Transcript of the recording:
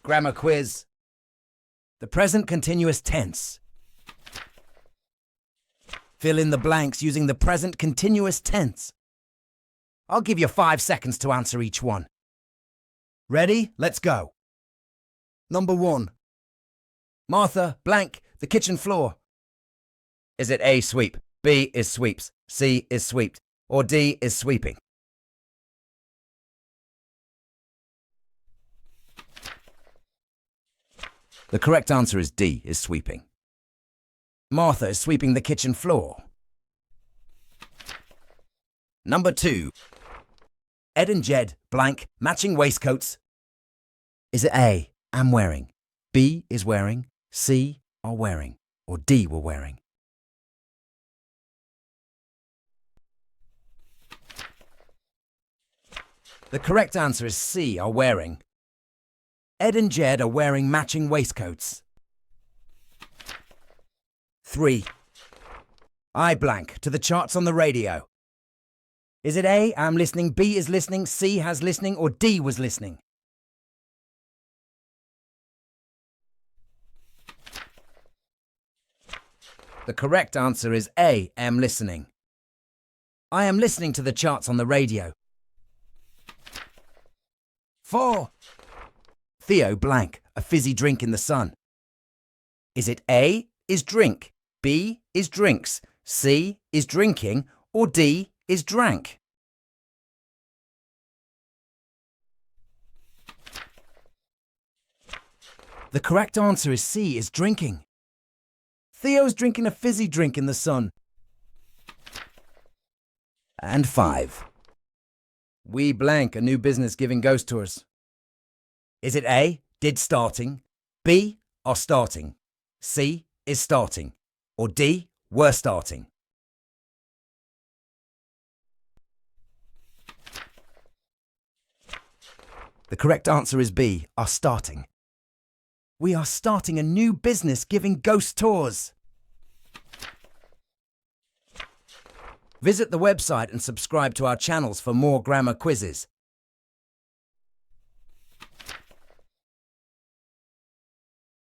Grammar quiz. The present continuous tense. Fill in the blanks using the present continuous tense. I'll give you 5 seconds to answer each one. Ready? Let's go. Number 1. Martha, blank, the kitchen floor. Is it A, sweep, B is sweeps, C is sweeped, or D is sweeping? The correct answer is D, is sweeping. Martha is sweeping the kitchen floor. Number 2. Ed and Jed, blank, matching waistcoats. Is it A, am wearing, B is wearing, C are wearing, or D were wearing? The correct answer is C, are wearing. Ed and Jed are wearing matching waistcoats. 3. I blank to the charts on the radio. Is it A, am listening, B is listening, C has listening, or D was listening? The correct answer is A, am listening. I am listening to the charts on the radio. 4. Theo blank, a fizzy drink in the sun. Is it A, is drink, B is drinks, C is drinking, or D is drank? The correct answer is C, is drinking. Theo's drinking a fizzy drink in the sun. And 5. We blank a new business giving ghost tours. Is it A, did starting, B, are starting, C is starting, or D, were starting? The correct answer is B, are starting. We are starting a new business giving ghost tours. Visit the website and subscribe to our channels for more grammar quizzes.